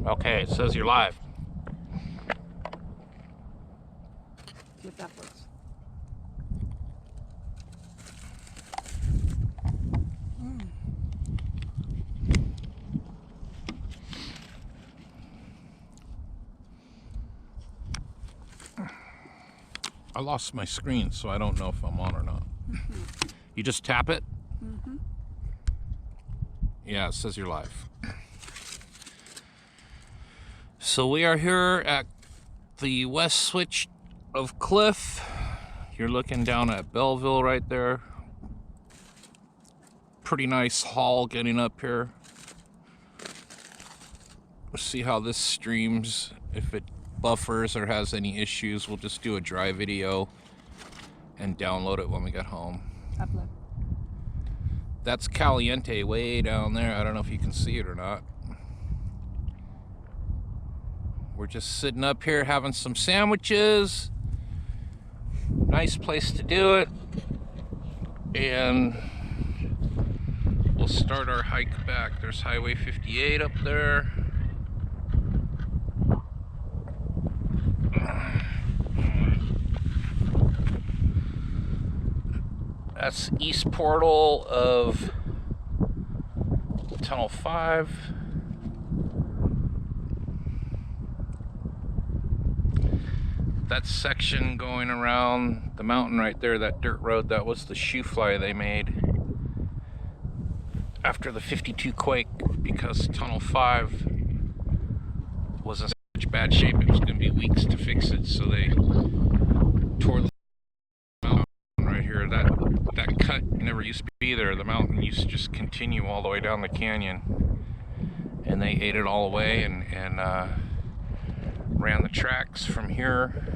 Okay, it says you're live. See if that works. I lost my screen, so I don't know if I'm on or not. You just tap it? Yeah, it says you're live. So we are here at the west switch of Cliff. You're looking down at Belleville right there. Pretty nice haul getting up here. We'll see how this streams. If it buffers or has any issues, we'll just do a dry video and download it when we get home. Upload. That's Caliente way down there. I don't know if you can see it or not. We're just sitting up here having some sandwiches. Nice place to do it. And we'll start our hike back. There's Highway 58 up there. That's east portal of Tunnel 5. That section going around the mountain right there, that dirt road, that was the shoefly they made after the 52 quake, because Tunnel 5 was in such bad shape it was going to be weeks to fix it, so they tore the mountain right here. That cut never used to be there. The mountain used to just continue all the way down the canyon, and they ate it all away and ran the tracks from here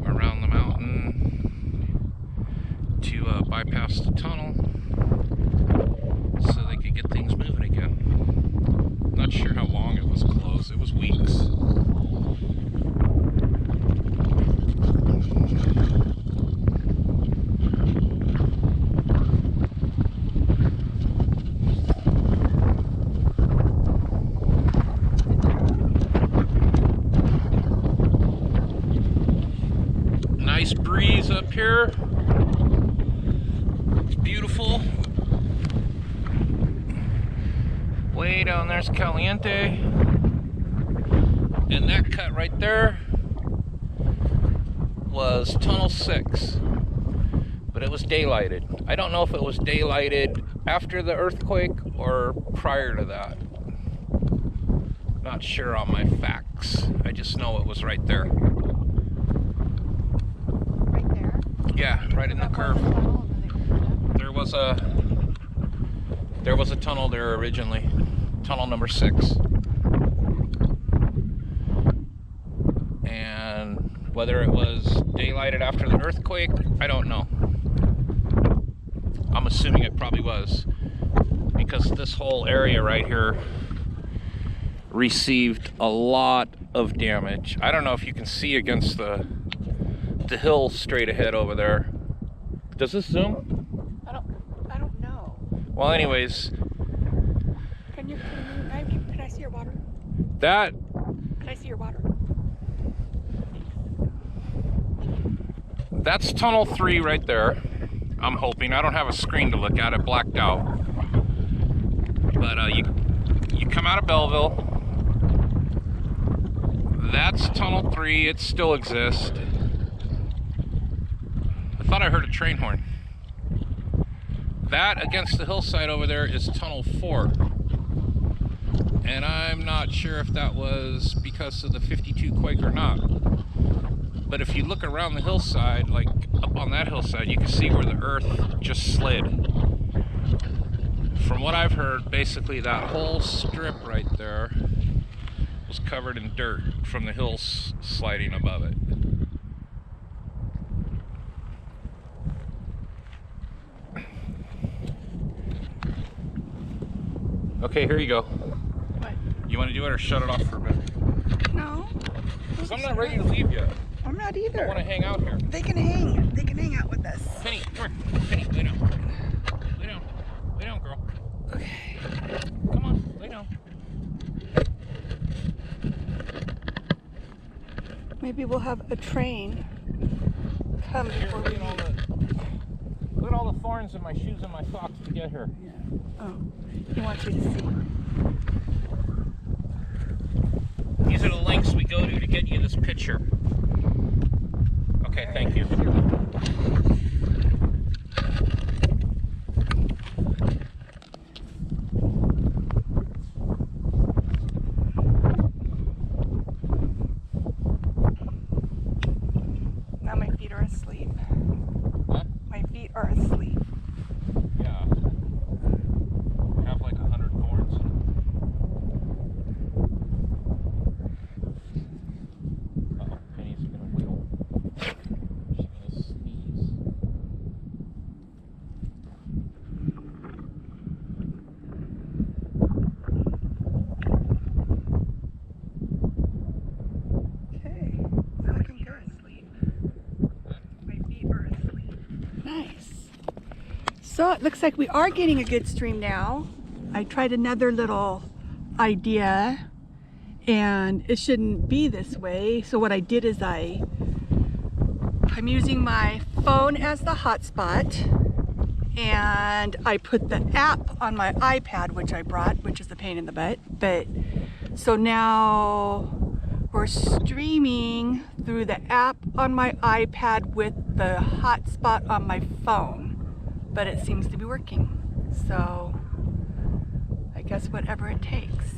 around the mountain to bypass the tunnel so they could get things moving again. Not sure how long it was closed. It was weeks. Nice breeze up here. It's beautiful. Way down there's Caliente. And that cut right there was Tunnel 6. But it was daylighted. I don't know if it was daylighted after the earthquake or prior to that. Not sure on my facts. I just know it was right there. Yeah, right in the curve. There was a tunnel there originally. Tunnel number 6. And whether it was daylighted after the earthquake, I don't know. I'm assuming it probably was, because this whole area right here received a lot of damage. I don't know if you can see against the hill straight ahead over there. Does this zoom? I don't know. Well, anyways. Can I see your water? That. Can I see your water? That's Tunnel 3 right there. I'm hoping. I don't have a screen to look at. It blacked out. But you come out of Belleville. That's Tunnel 3. It still exists. I thought I heard a train horn. That against the hillside over there is Tunnel 4. And I'm not sure if that was because of the 52 quake or not. But if you look around the hillside, like up on that hillside, you can see where the earth just slid. From what I've heard, basically that whole strip right there was covered in dirt from the hills sliding above it. Okay, here you go. What? You want to do it or shut it off for a minute? No. Because I'm not ready to leave yet. I'm not either. I want to hang out here. They can hang. They can hang out with us. Penny, come here. Penny, lay down. Lay down. Lay down, girl. Okay. Come on, lay down. Maybe we'll have a train come before we leave. Look at all the thorns in my shoes and my socks to get here. Yeah. Oh, he wants you to see. These are the lengths we go to get you this picture. Okay, thank you. Now my feet are asleep. Huh? My feet are asleep. Yeah. I have like 100 thorns. Uh-oh, Penny's gonna wheel. She's gonna sneeze. Okay, looking good. My feet are asleep. Nice. So it looks like we are getting a good stream now. I tried another little idea and it shouldn't be this way. So what I did is I'm using my phone as the hotspot, and I put the app on my iPad, which I brought, which is a pain in the butt. But so now we're streaming through the app on my iPad with the hotspot on my phone, but it seems to be working. So I guess whatever it takes.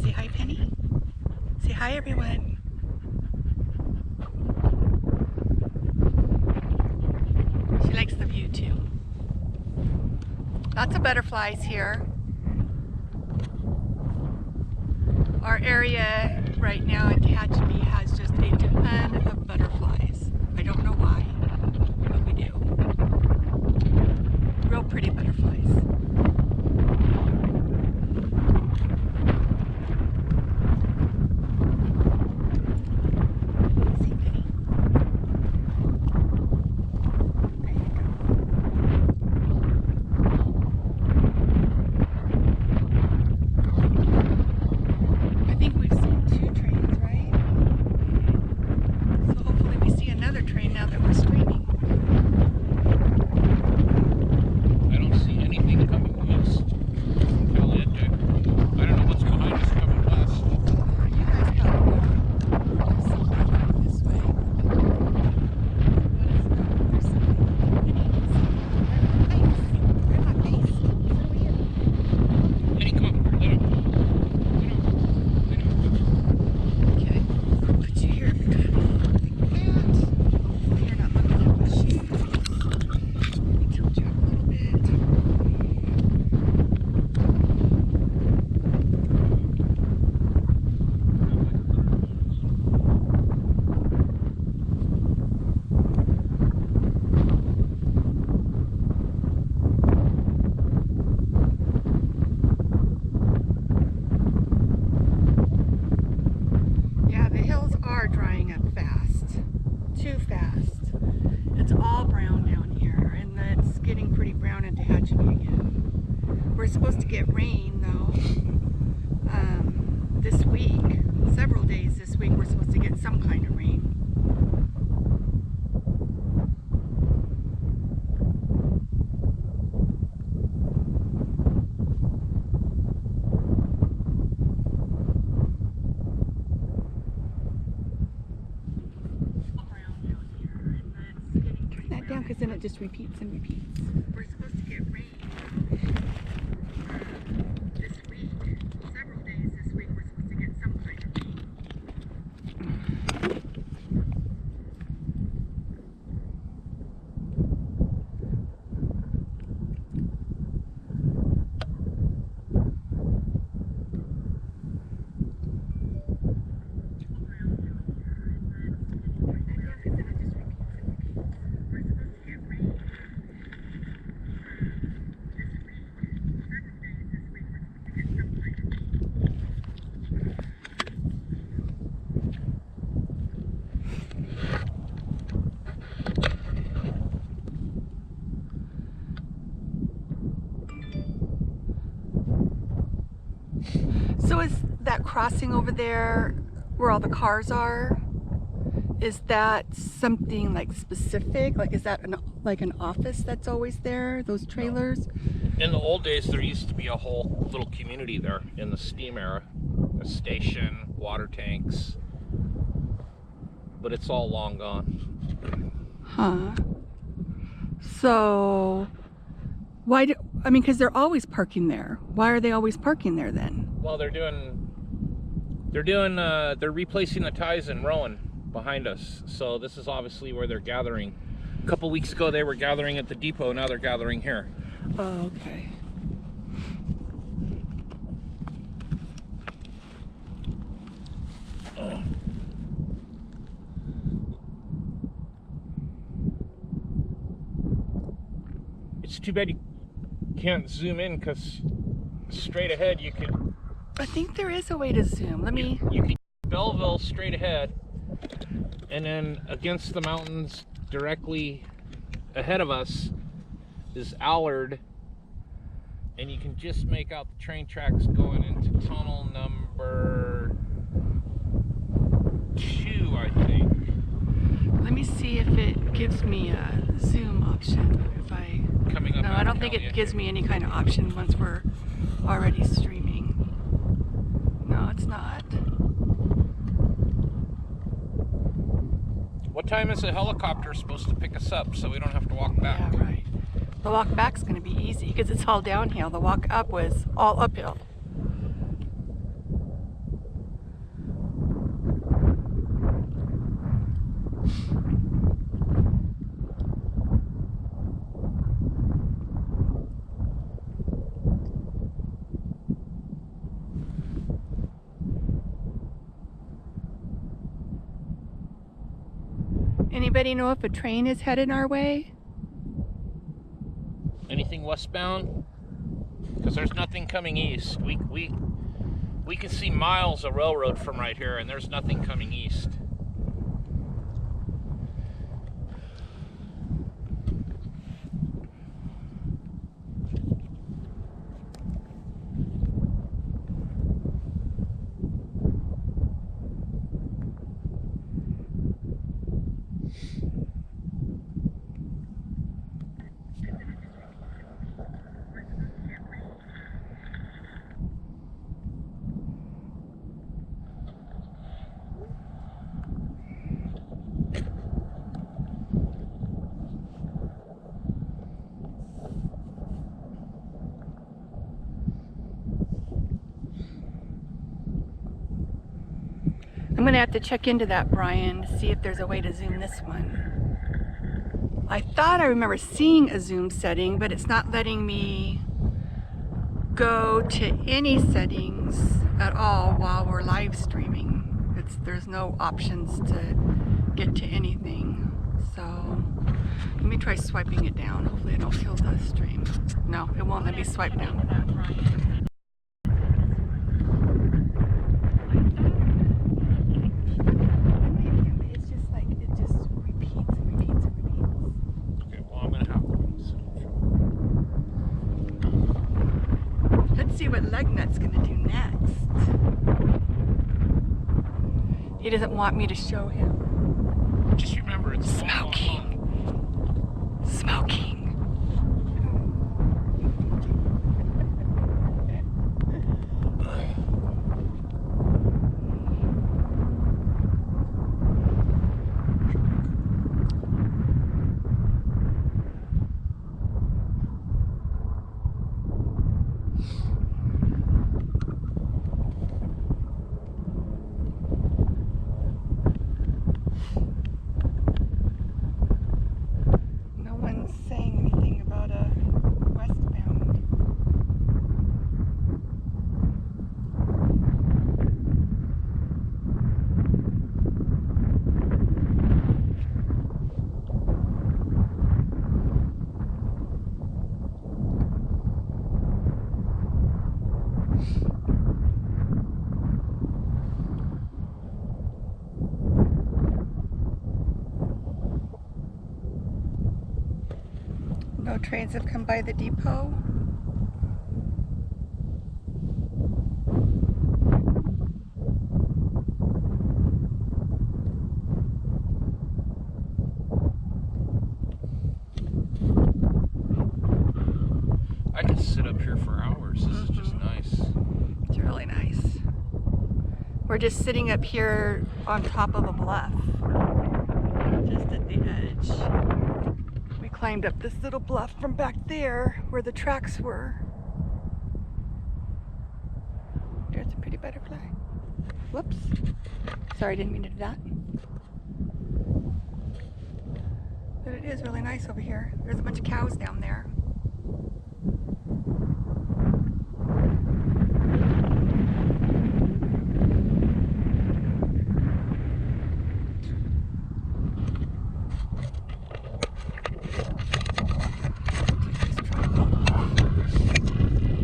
Say hi, Penny. Say hi, everyone. She likes the view too. Lots of butterflies here. Our area right now in Tehachapi has just a ton of butterflies. I don't know why, but we do. Real pretty butterflies. See, Penny? There you go. I think we've seen 2 trains, right? So hopefully we see another train now that we're streaming. I don't see anything coming west from Caliente. I don't know what's behind us coming west. You guys probably know. There's something coming this way. What is it? There's something. They're in my face. They're in my face. Penny, come on. Let him. Okay. Put you here like that. Hopefully you're not looking at my shoes. Let me tilt you up a little bit. Yeah, the hills are drying up fast. Too fast. It's all brown down here, and it's getting pretty brown in Tehachapi again. We're supposed to get rain, though, this week. Several days this week we're supposed to get some kind of rain. Turn that down because then it just repeats and repeats. We're supposed to get rain this week. Several days this week we're supposed to get some kind of rain. So is that crossing over there where all the cars are, is that something like specific? Like, is that like an office that's always there, those trailers? In the old days, there used to be a whole little community there in the steam era. A station, water tanks, but it's all long gone. Huh. So, why do, I mean, because they're always parking there. Why are they always parking there then? Well, they're replacing the ties in Rowan behind us. So this is obviously where they're gathering. A couple weeks ago, they were gathering at the depot. Now they're gathering here. Oh, okay. It's too bad you can't zoom in, because straight ahead you could... I think there is a way to zoom. Let me... You could Belleville straight ahead, and then against the mountains directly ahead of us is Allard, and you can just make out the train tracks going into tunnel number 2, I think. Let me see if it gives me a zoom option. If I... Coming up. No, I don't think it gives me any kind of option once we're already streaming. No, it's not. What time is the helicopter supposed to pick us up so we don't have to walk back? Yeah, right. The walk back's going to be easy because it's all downhill. The walk up was all uphill. Anybody know if a train is headed our way? Anything westbound? Because there's nothing coming east. We can see miles of railroad from right here, and there's nothing coming east. I'm going to have to check into that, Brian, to see if there's a way to zoom this one. I thought I remember seeing a zoom setting, but it's not letting me go to any settings at all while we're live streaming. There's no options to get to anything. So let me try swiping it down. Hopefully I don't kill the stream. No, it won't let me swipe down. See what Lugnut's gonna do next. He doesn't want me to show him. Just remember, it's smoking. Smoking. No trains have come by the depot. I could sit up here for hours. This is just nice. It's really nice. We're just sitting up here on top of a bluff, just at the edge. We climbed up this little bluff from back there where the tracks were. There's a pretty butterfly. Whoops. Sorry, I didn't mean to do that. But it is really nice over here. There's a bunch of cows down there.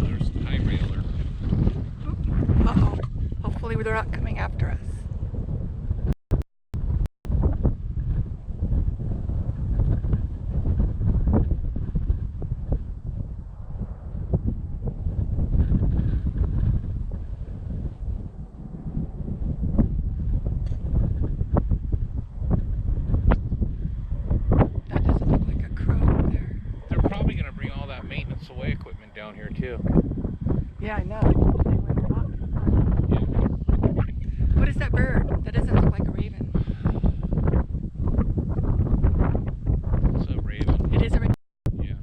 There's the high railer. Uh-oh. Hopefully they're not coming after us. That doesn't look like a crow over there. They're probably going to bring all that maintenance away equipment down here too. Yeah, I know. They went off. Yeah. What is that bird? That doesn't look like a raven. It's a raven. It is a raven. Yeah.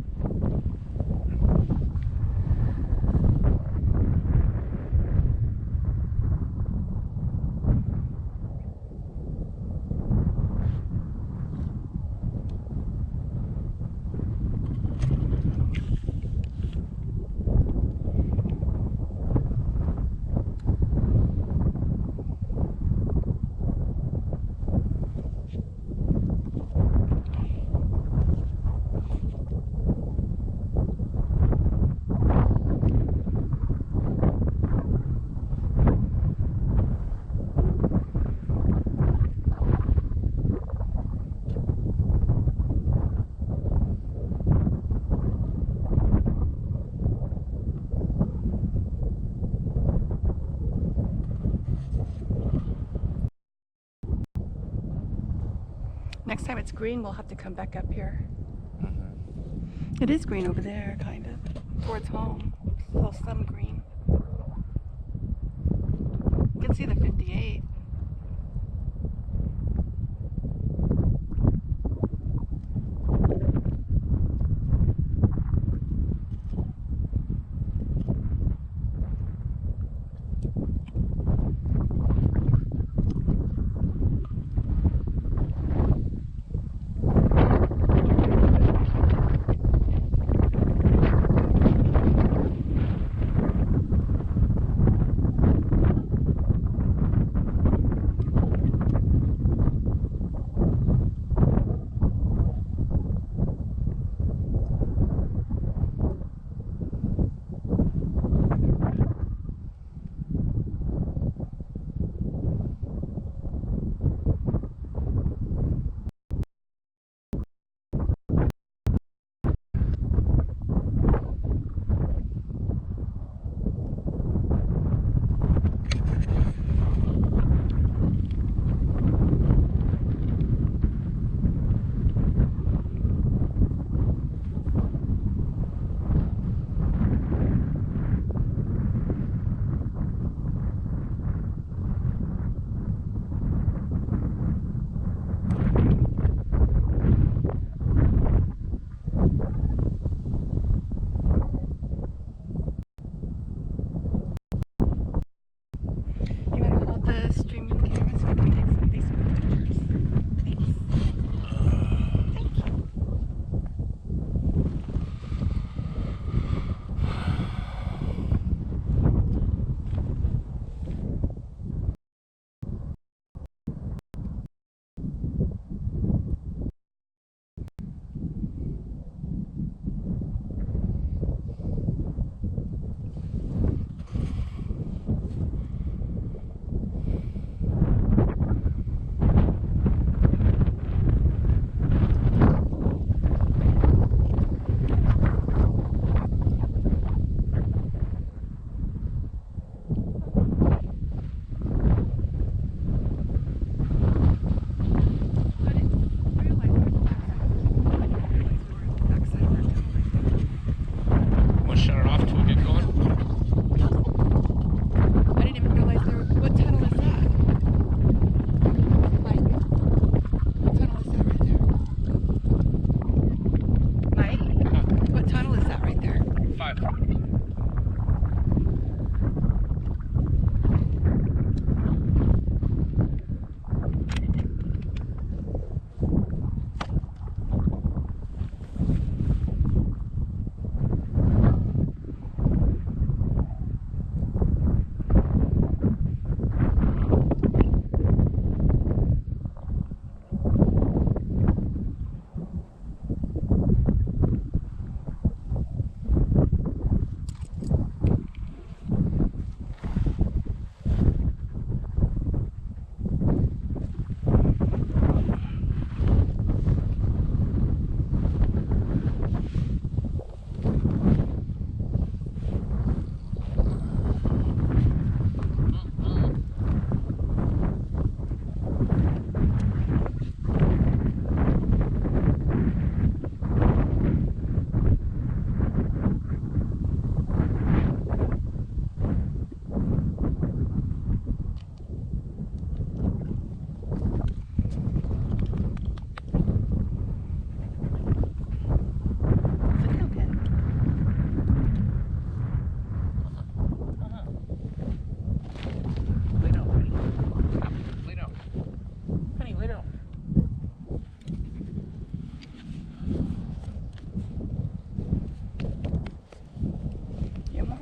Next time it's green, we'll have to come back up here. Mm-hmm. It is green over there, kind of, towards home. Still some green. You can see the 58.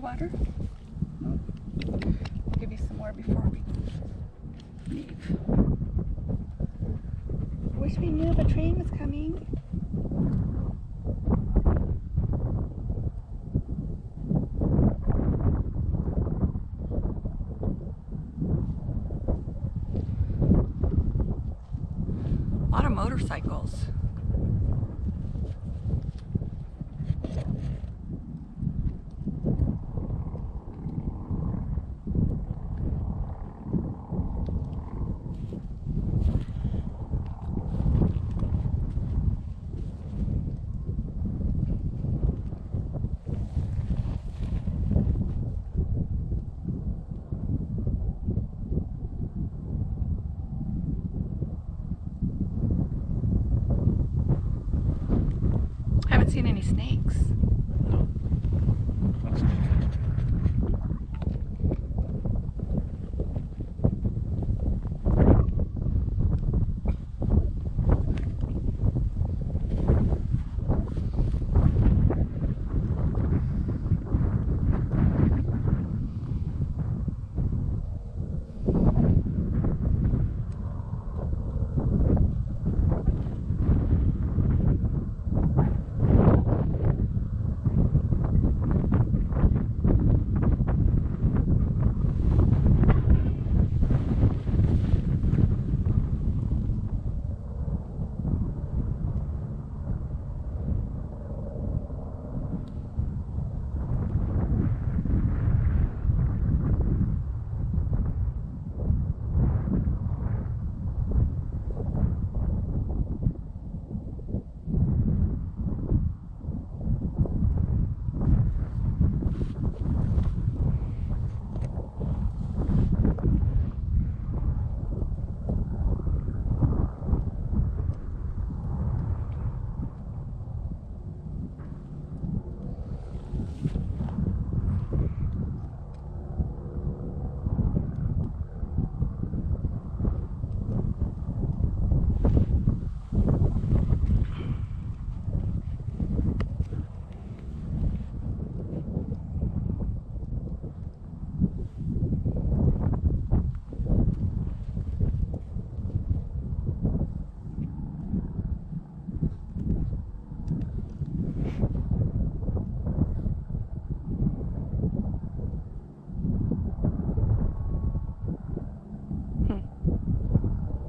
water? No. I'll give you some more before we leave. I wish we knew if a train was coming. A lot of motorcycles. Haven't seen any snakes. No. That's different.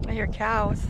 I hear cows.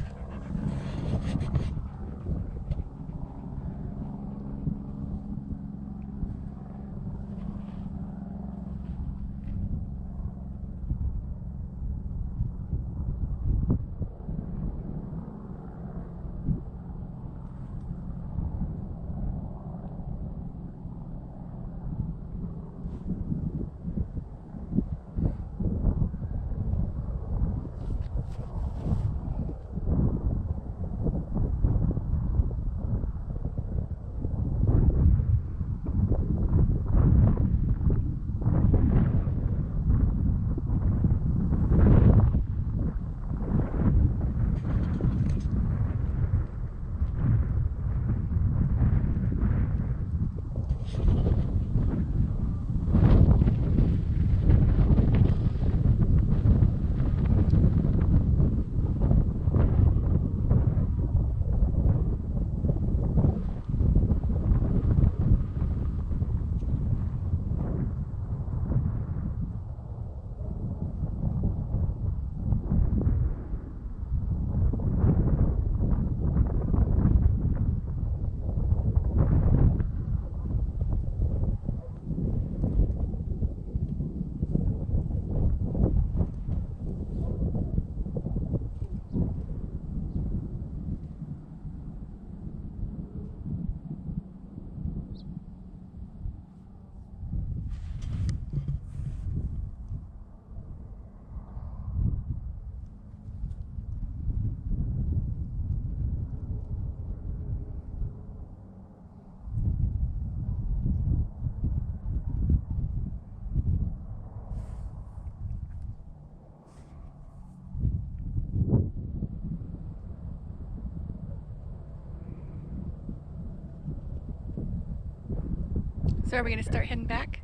So are we going to start heading back?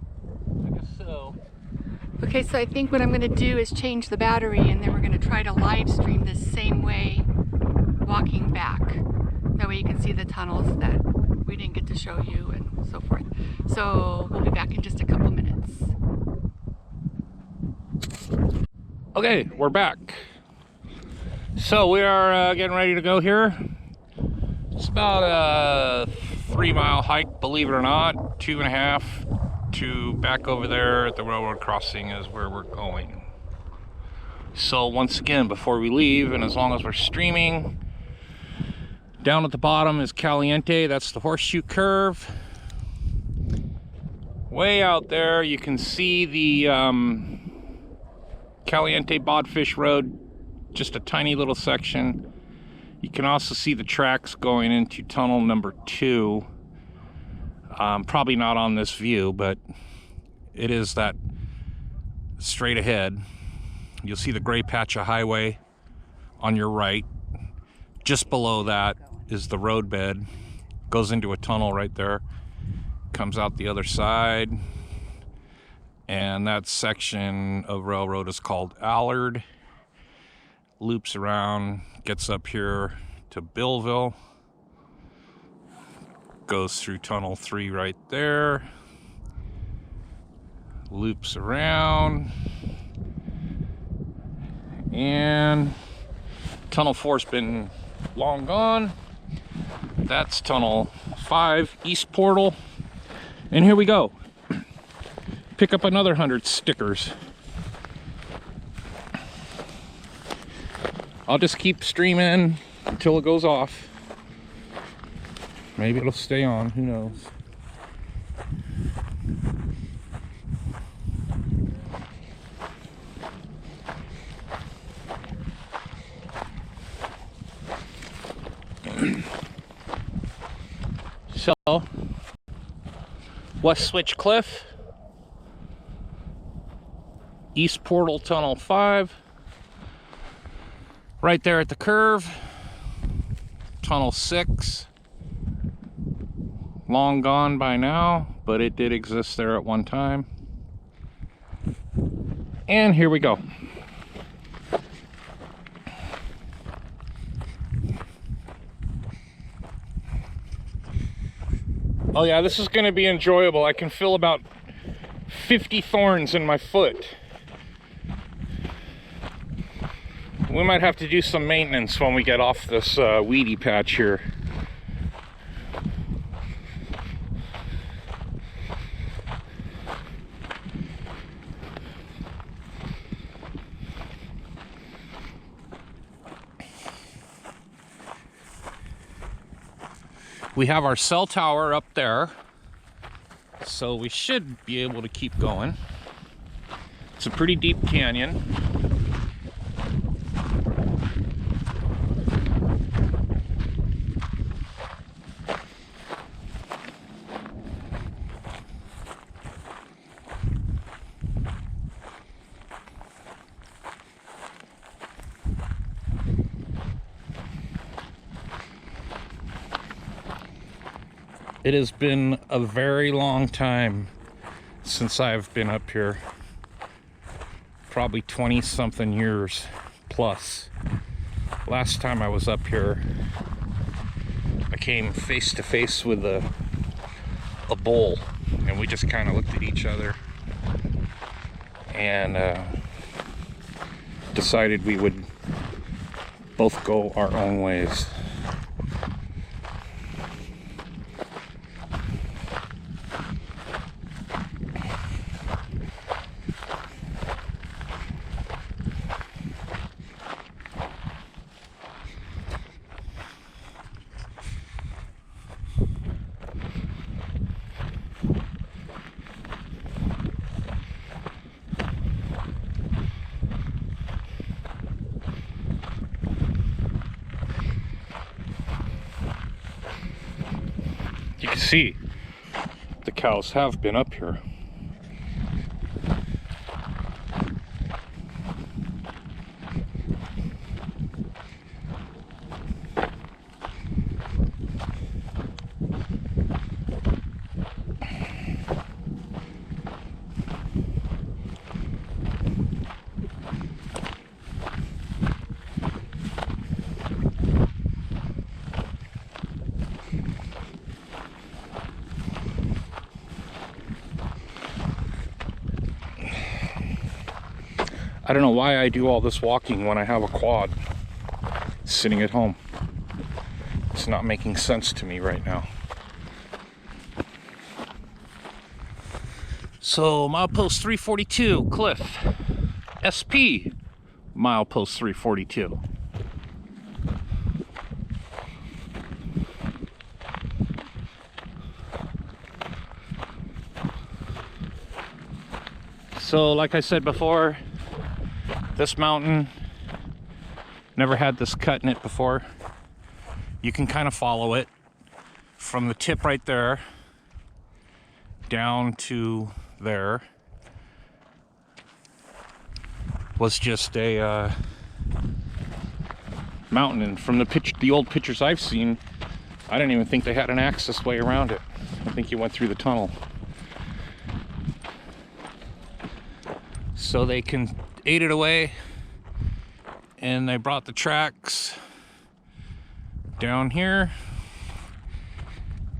I guess so. Okay, so I think what I'm going to do is change the battery, and then we're going to try to live stream this same way walking back. That way you can see the tunnels that we didn't get to show you and so forth. So we'll be back in just a couple minutes. Okay, we're back. So we are getting ready to go here. It's about a 3-mile hike, believe it or not. 2.5 to back over there at the railroad crossing is where we're going. So once again, before we leave, and as long as we're streaming, down at the bottom is Caliente. That's the horseshoe curve. Way out there you can see the Caliente Bodfish Road, just a tiny little section. You can also see the tracks going into tunnel number 2. Probably not on this view, but it is that straight ahead. You'll see the gray patch of highway on your right. Just below that is the roadbed. Goes into a tunnel right there. Comes out the other side. And that section of railroad is called Allard. Loops around, gets up here to Bealville. Goes through tunnel 3 right there. Loops around. And tunnel 4's been long gone. That's tunnel 5, East Portal. And here we go. Pick up another 100 stickers. I'll just keep streaming until it goes off. Maybe it'll stay on, who knows. So, West Switch Cliff, East Portal Tunnel 5, right there at the curve, Tunnel 6, long gone by now, but it did exist there at one time. And here we go. Oh yeah, this is going to be enjoyable. I can feel about 50 thorns in my foot. We might have to do some maintenance when we get off this weedy patch here. We have our cell tower up there, so we should be able to keep going. It's a pretty deep canyon. It has been a very long time since I've been up here. Probably 20-something years plus. Last time I was up here, I came face to face with a bull, and we just kind of looked at each other and decided we would both go our own ways. You can see the cows have been up here. I don't know why I do all this walking when I have a quad sitting at home. It's not making sense to me right now. So milepost 342, Cliff. SP, milepost 342. So like I said before, this mountain never had this cut in it before. You can kind of follow it from the tip right there down to there. Was just a mountain, and from the old pictures I've seen, I didn't even think they had an access way around it. I think you went through the tunnel. So they can ate it away, and they brought the tracks down here,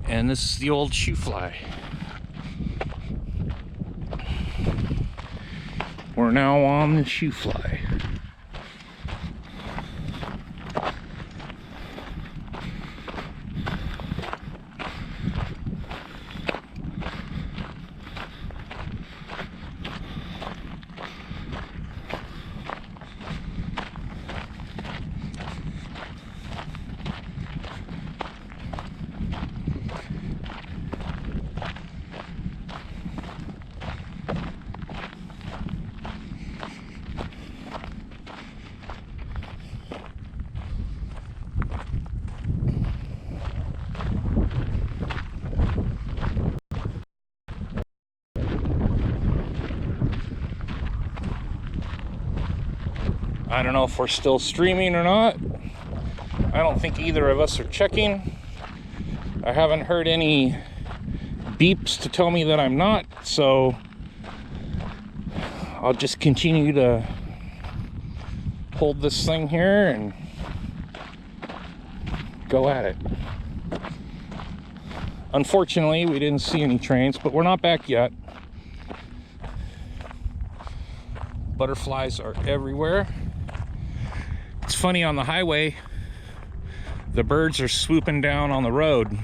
and this is the old shoefly. We're now on the shoefly. I don't know if we're still streaming or not. I don't think either of us are checking. I haven't heard any beeps to tell me that I'm not, so I'll just continue to hold this thing here and go at it. Unfortunately, we didn't see any trains, but we're not back yet. Butterflies are everywhere. It's funny, on the highway, the birds are swooping down on the road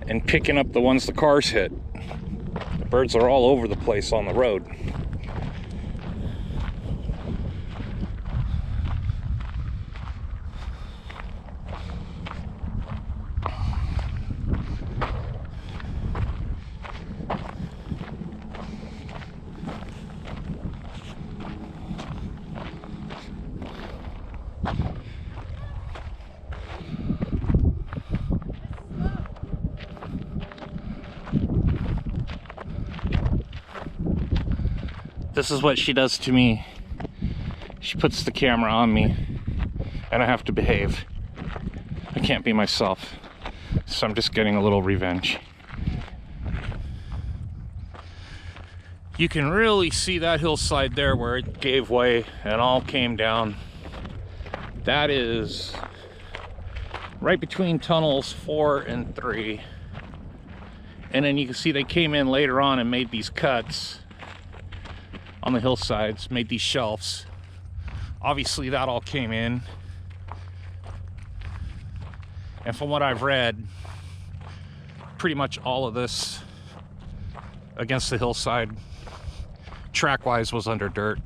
and picking up the ones the cars hit. The birds are all over the place on the road. This is what she does to me. She puts the camera on me, and I have to behave. I can't be myself, so I'm just getting a little revenge. You can really see that hillside there where it gave way and all came down. That is right between tunnels 4 and 3. And then you can see they came in later on and made these cuts on the hillsides, made these shelves. Obviously that all came in, and from what I've read, pretty much all of this against the hillside track wise was under dirt.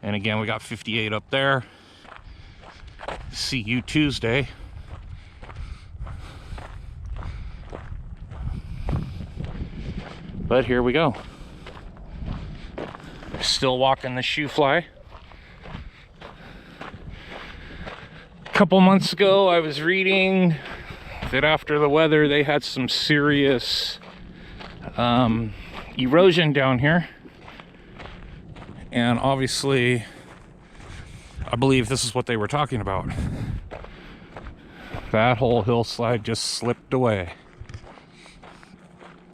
And again, we got 58 up there. See you Tuesday. But here we go. Still walking the shoefly. A couple months ago, I was reading that after the weather, they had some serious erosion down here. And obviously, I believe this is what they were talking about. That whole hillside just slipped away.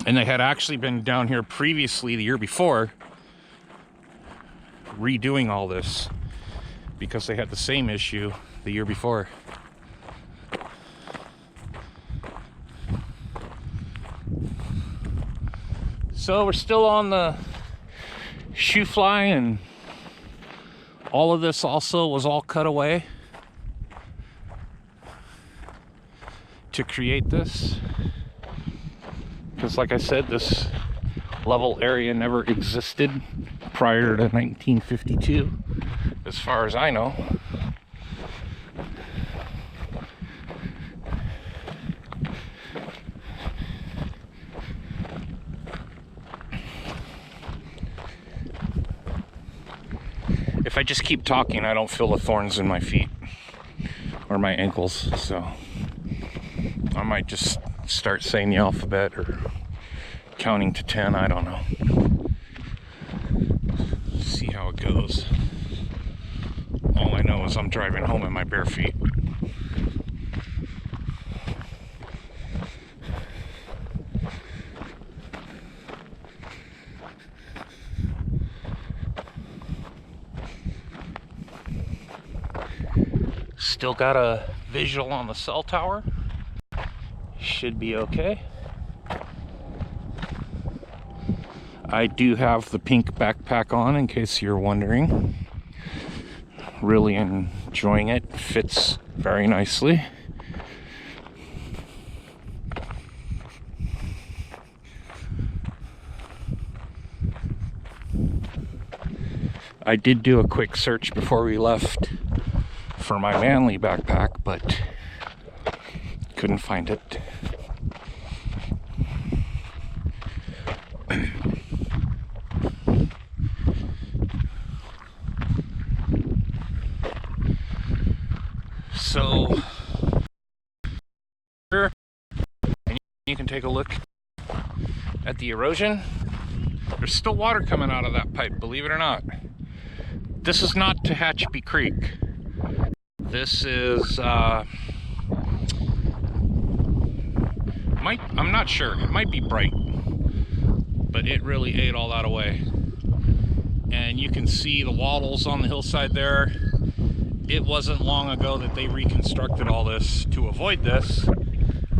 And they had actually been down here previously, the year before, redoing all this because they had the same issue the year before. So we're still on the shoefly, and All of this also was all cut away to create this. Because like I said, this level area never existed prior to 1952, as far as I know. If I just keep talking, I don't feel the thorns in my feet or my ankles, so I might just start saying the alphabet or counting to 10, I don't know. See how it goes. All I know is I'm driving home in my bare feet. Still got a visual on the cell tower. Should be okay. I do have the pink backpack on, in case you're wondering. Really enjoying it. Fits very nicely. I did do a quick search before we left for my manly backpack, but couldn't find it. So here, and you can take a look at the erosion. There's still water coming out of that pipe, believe it or not. This is not Tehachapi Creek. This is, I'm not sure. It might be Bright, but it really ate all that away. And you can see the wattles on the hillside there. It wasn't long ago that they reconstructed all this to avoid this,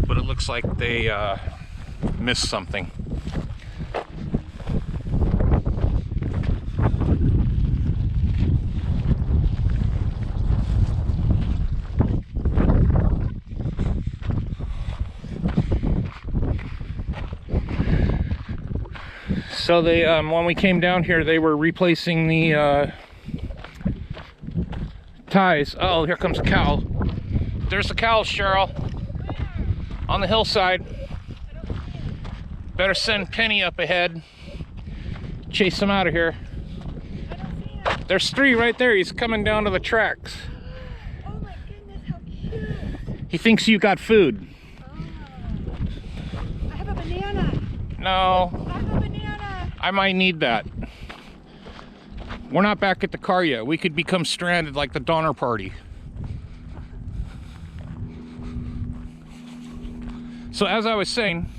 but it looks like they missed something. So they, when we came down here, they were replacing the ties. Oh, here comes a cow. There's the cows, Cheryl. On the hillside. Better send Penny up ahead. Chase them out of here. There's 3 right there. He's coming down to the tracks. Oh my goodness, how cute. He thinks you got food. Oh. I have a banana. No. I have a banana. I might need that. We're not back at the car yet. We could become stranded like the Donner Party. So as I was saying,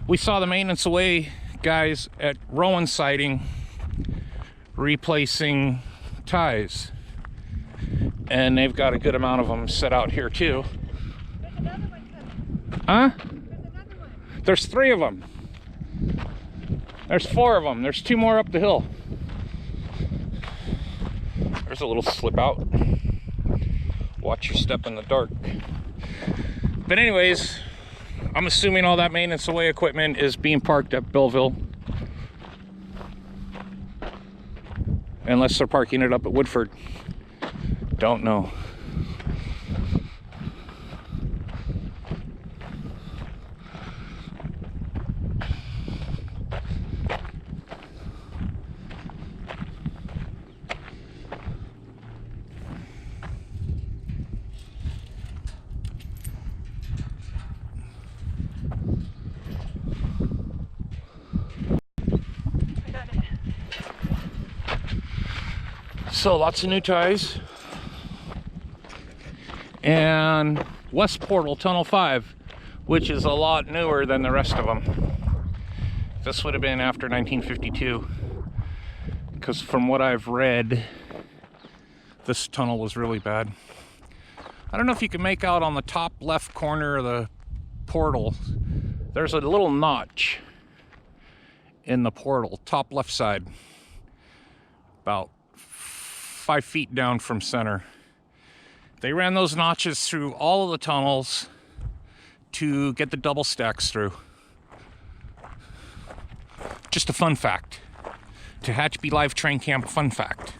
we saw the maintenance away guys at Rowan siding replacing ties. And they've got a good amount of them set out here too. There's another one coming. Huh? There's another one. There's 3 of them. There's 4 of them. There's 2 more up the hill. There's a little slip out. Watch your step in the dark. But anyways, I'm assuming all that maintenance away equipment is being parked at Belleville. Unless they're parking it up at Woodford. Don't know. So lots of new ties. And West Portal Tunnel 5, which is a lot newer than the rest of them. This would have been after 1952, because from what I've read, this tunnel was really bad. I don't know if you can make out on the top left corner of the portal, there's a little notch in the portal, top left side, about 5 feet down from center. They ran those notches through all of the tunnels to get the double stacks through. Just a fun fact. Tehachapi Live Train Camp fun fact.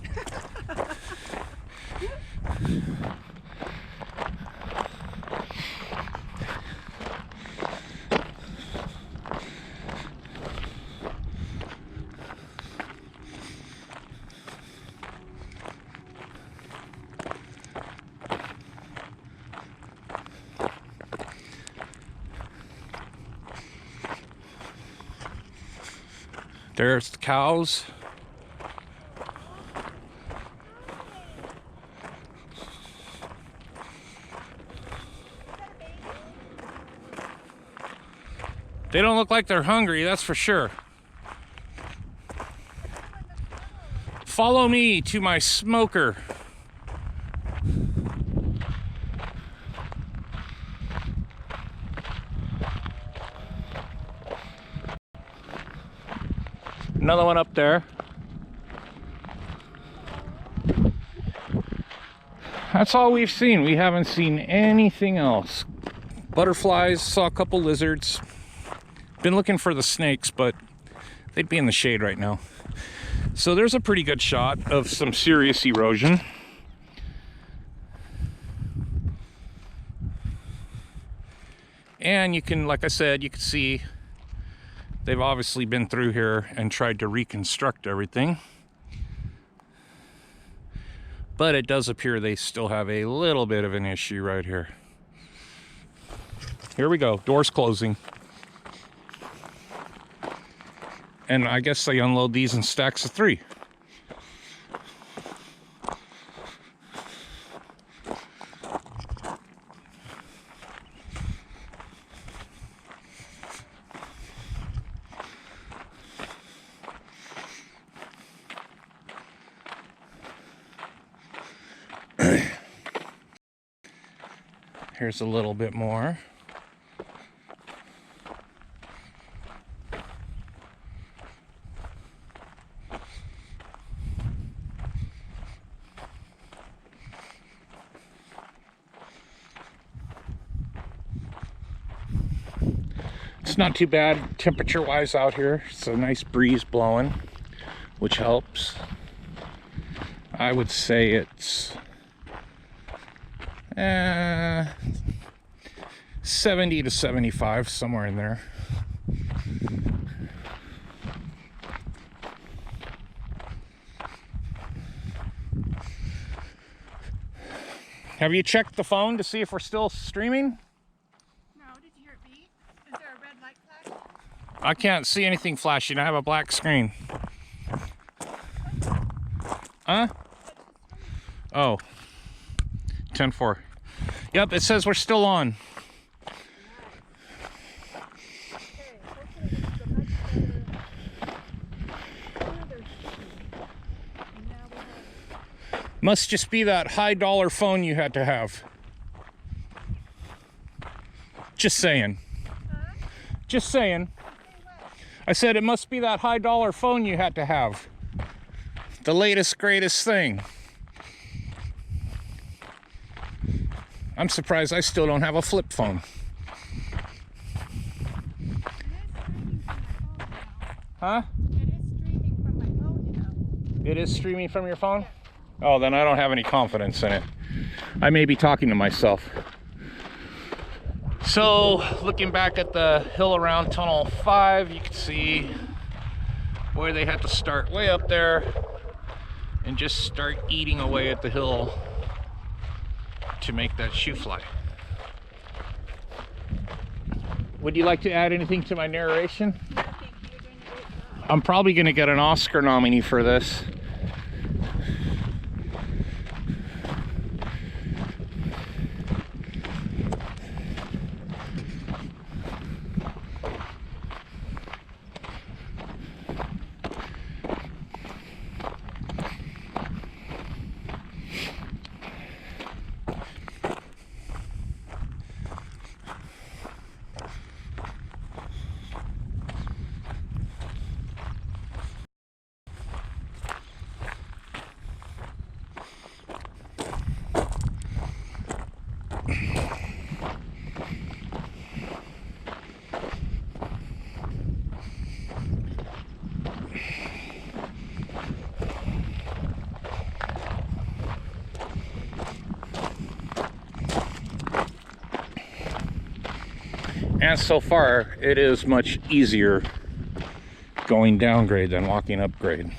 There's the cows. They don't look like they're hungry, that's for sure. Follow me to my smoker. Another one up there. That's all we've seen. We haven't seen anything else. Butterflies, saw a couple lizards. Been looking for the snakes, but they'd be in the shade right now. So there's a pretty good shot of some serious erosion. And you can, like I said, you can see they've obviously been through here and tried to reconstruct everything. But it does appear they still have a little bit of an issue right here. Here we go, doors closing. And I guess they unload these in stacks of 3. Here's a little bit more. It's not too bad temperature-wise out here. It's a nice breeze blowing, which helps. I would say it's 70 to 75, somewhere in there. Have you checked the phone to see if we're still streaming? No, did you hear it beep? Is there a red light flash? I can't see anything flashing. I have a black screen. Huh? Oh. 10-4. Yep, it says we're still on. Must just be that high dollar phone you had to have. Just saying. Just saying. I said it must be that high dollar phone you had to have. The latest, greatest thing. I'm surprised I still don't have a flip phone. Huh? It is streaming from your phone? Oh, then I don't have any confidence in it. I may be talking to myself. So, looking back at the hill around Tunnel 5, you can see where they had to start way up there and just start eating away at the hill to make that shoefly. Would you like to add anything to my narration? I'm probably going to get an Oscar nominee for this. And so far, it is much easier going downgrade than walking upgrade.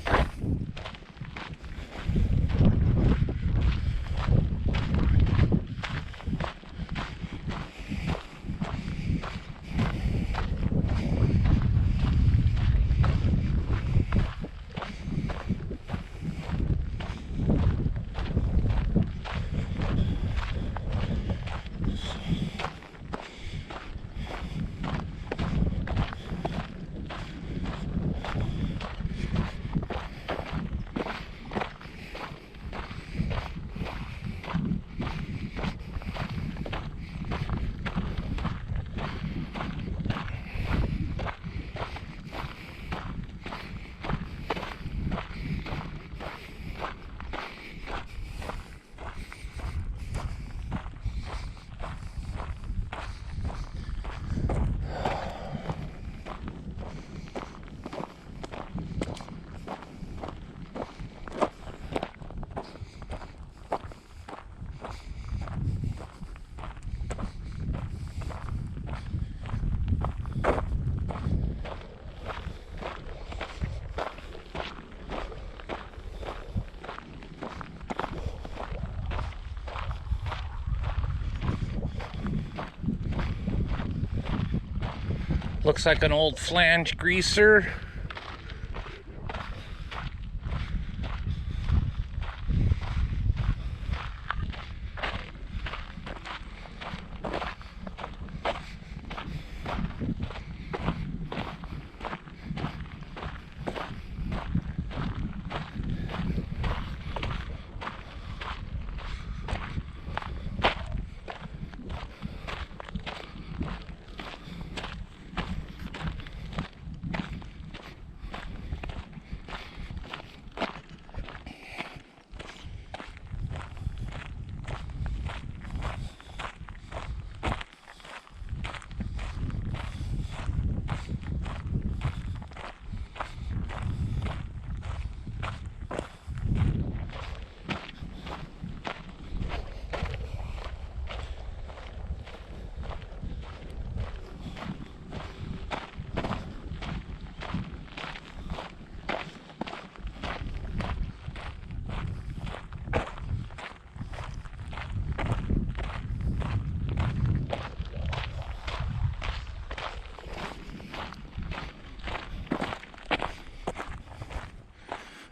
Looks like an old flange greaser.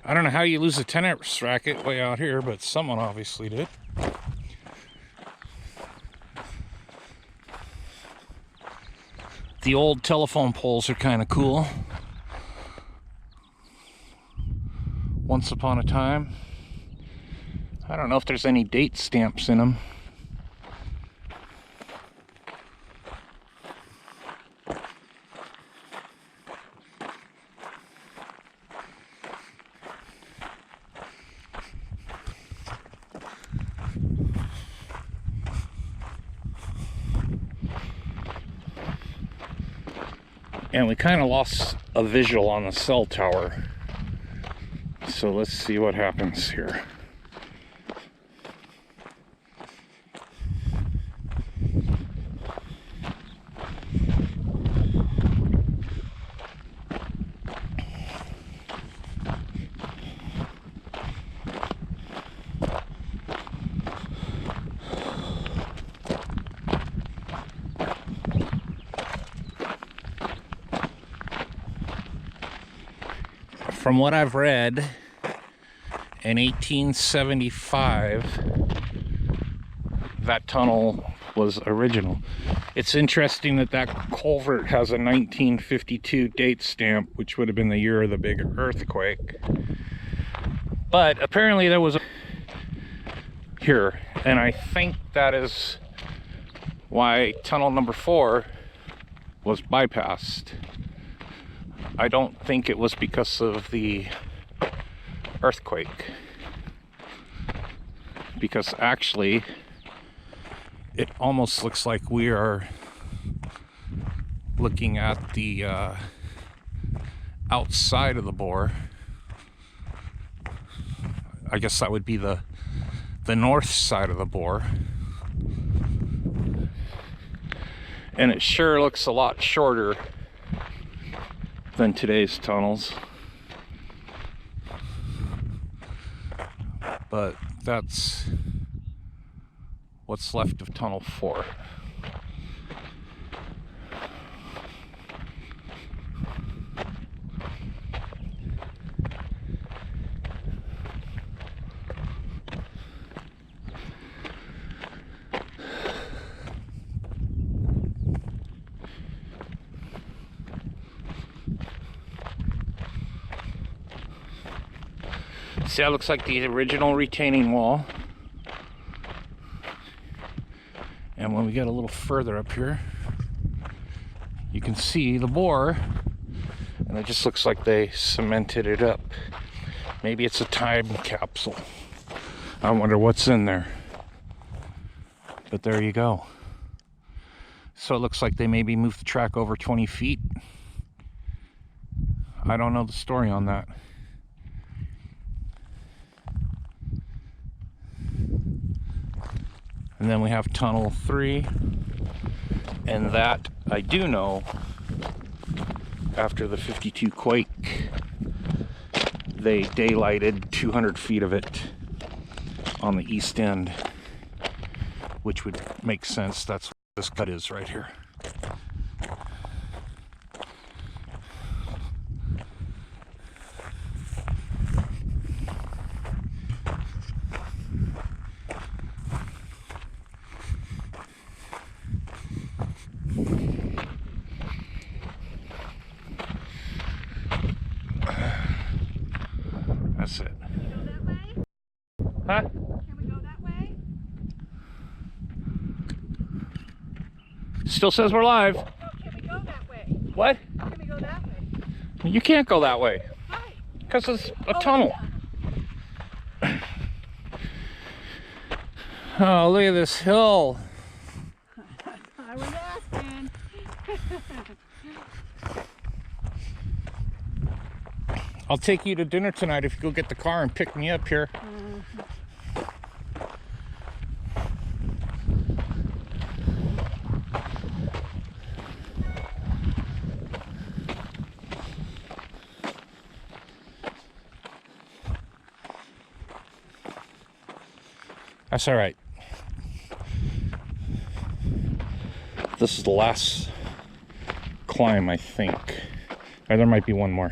I don't know how you lose a tennis racket way out here, but someone obviously did. The old telephone poles are kind of cool. Once upon a time. I don't know if there's any date stamps in them. And we kind of lost a visual on the cell tower. So let's see what happens here. From what I've read, in 1875, that tunnel was original. It's interesting that that culvert has a 1952 date stamp, which would have been the year of the big earthquake. But apparently there was a here, and I think that is why tunnel number 4 was bypassed. I don't think it was because of the earthquake, because actually it almost looks like we are looking at the outside of the bore. I guess that would be the north side of the bore. And it sure looks a lot shorter than today's tunnels. But that's what's left of Tunnel 4. See, that looks like the original retaining wall. And when we get a little further up here, you can see the bore, and it just looks like they cemented it up. Maybe it's a time capsule. I wonder what's in there. But there you go. So it looks like they maybe moved the track over 20 feet. I don't know the story on that. And then we have Tunnel 3, and that I do know, after the 52 quake, they daylighted 200 feet of it on the east end, which would make sense. That's what this cut is right here. That's it. Can we go that way? Huh? Can we go that way? Still says we're live. No, can we go that way? What? Can we go that way? You can't go that way. Why? Because it's a tunnel. Oh, look at this hill. I was asking. I'll take you to dinner tonight if you go get the car and pick me up here. That's all right. This is the last climb, I think. Or there might be one more.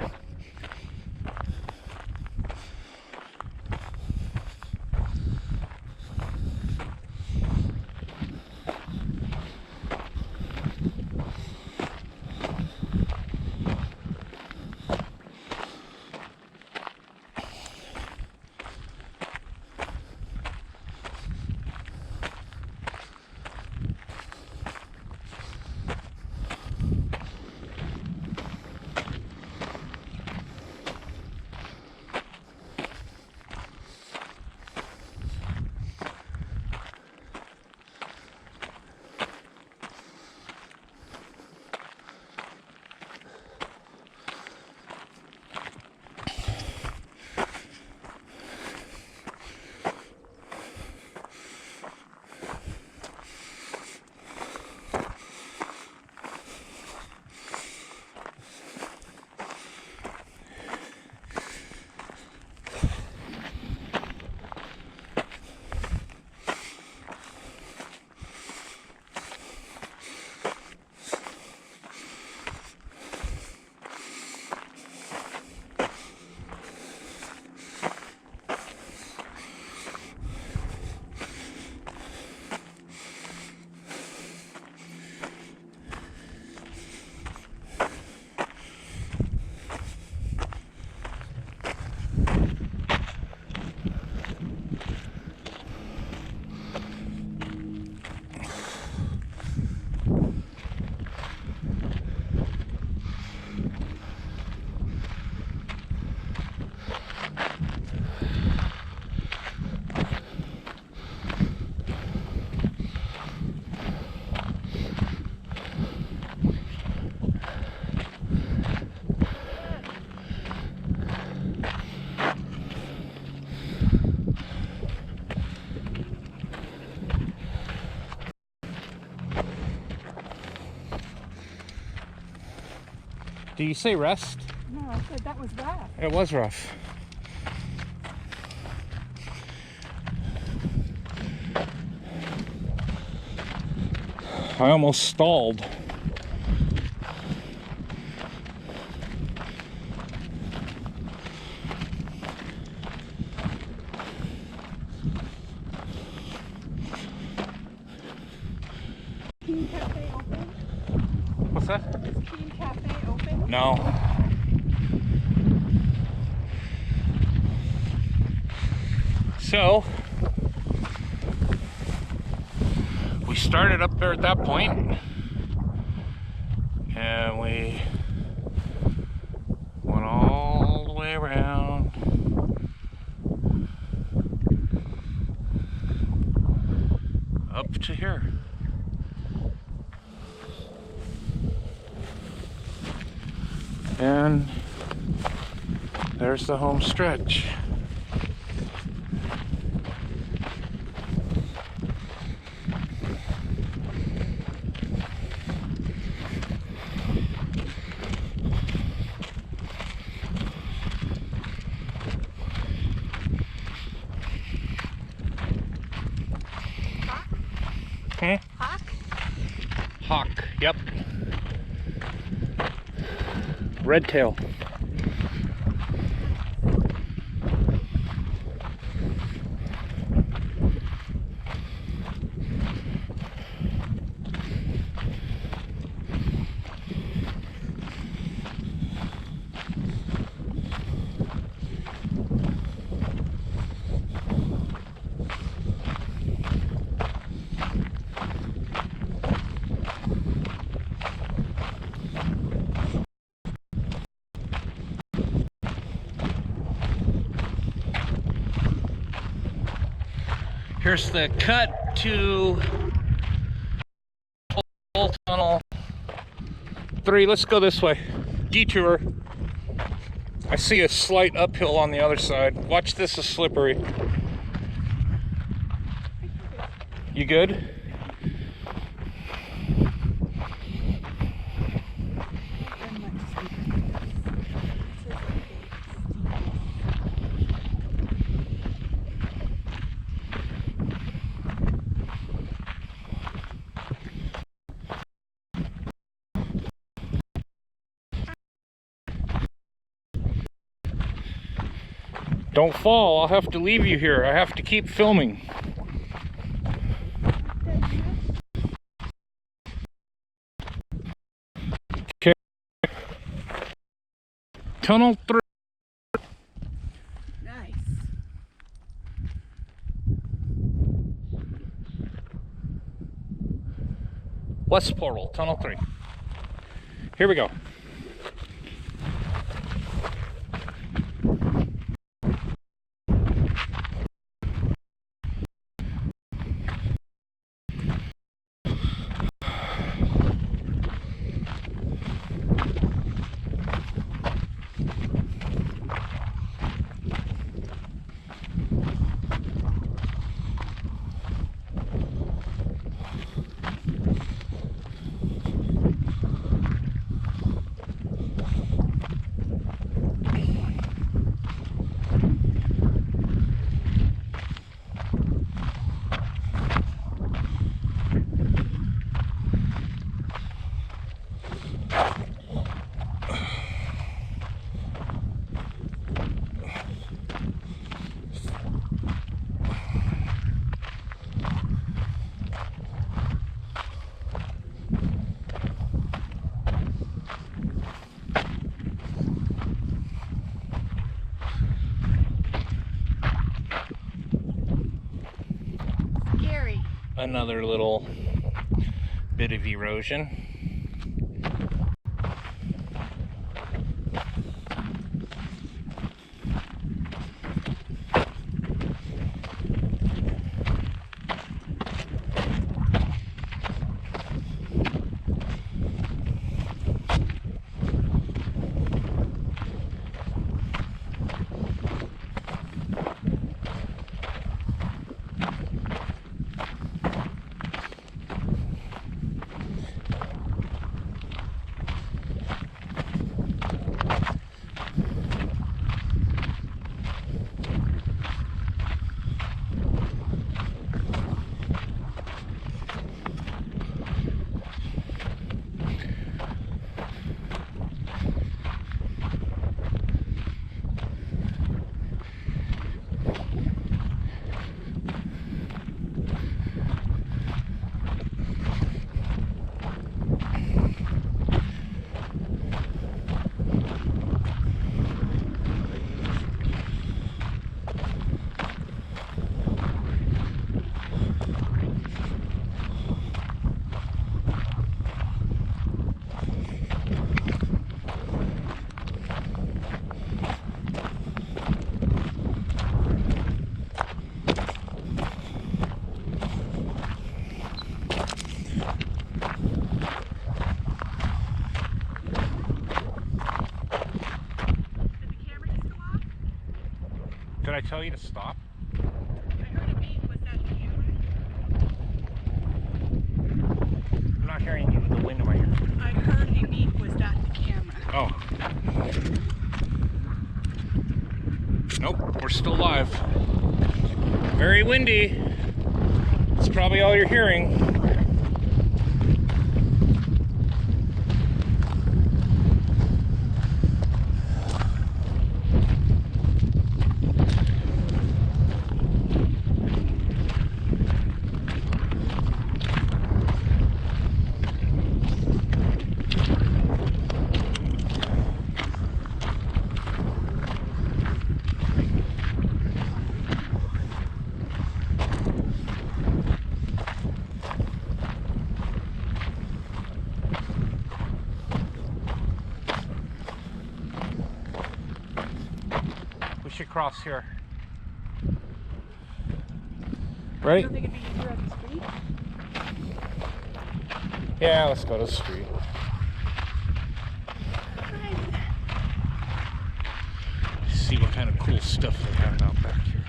Do you say rest? No, I said that was rough. It was rough. I almost stalled. Keen Cafe open? What's that? Is Keen Cafe open? No. So, we started up there at that point, and we went all the way around. Up to here. And there's the home stretch. Hawk? Hawk, yep. Red tail. Here's the cut to tunnel 3. Let's go this way. Detour. I see a slight uphill on the other side. Watch, this is slippery. You good? Don't fall. I'll have to leave you here. I have to keep filming. Okay. Tunnel 3. Nice. West portal, tunnel 3. Here we go. Scary. Another little bit of erosion. I tell you to stop? I heard a beep. Was that the camera? I'm not hearing you with the wind in my ear. I heard a beep. Was that the camera? Oh. Nope, we're still live. Very windy. It's probably all you're hearing. We should cross here. Ready? You don't think it'd be easier at the street? Yeah, let's go to the street. See what kind of cool stuff they have out back here.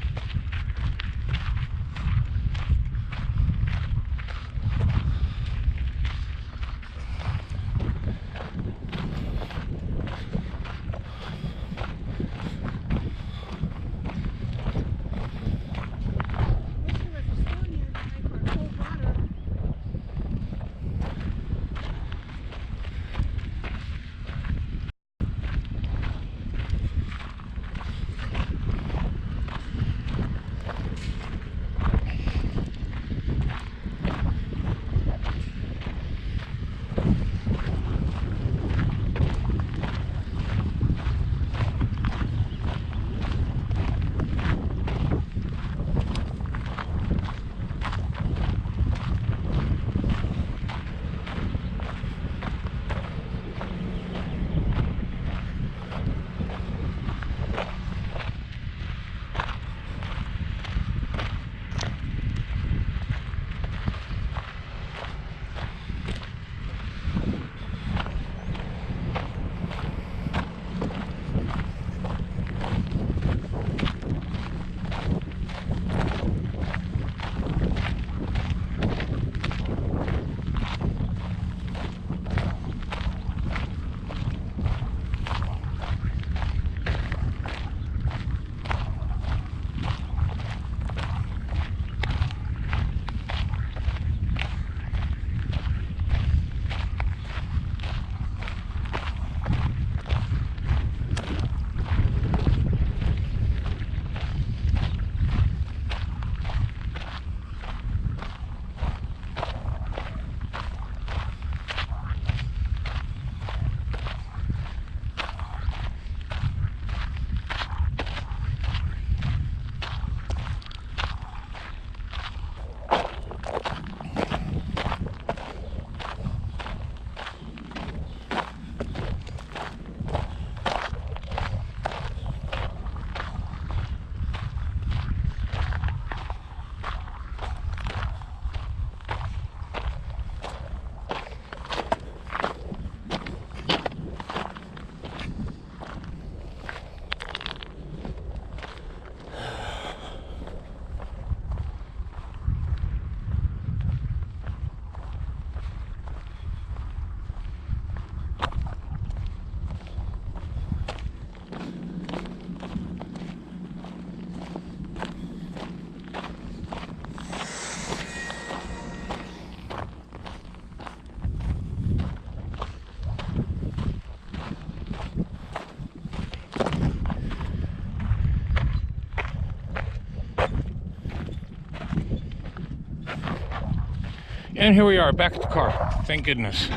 And here we are, back at the car. Thank goodness.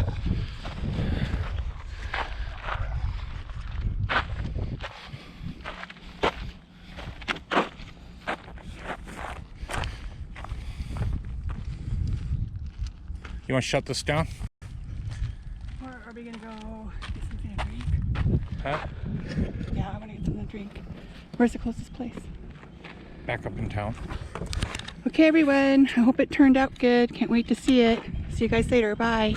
You want to shut this down? Or are we gonna go get something to drink? Huh? Yeah, I wanna get something to drink. Where's the closest place? Back up in town. Okay, everyone. I hope it turned out good. Can't wait to see it. See you guys later. Bye.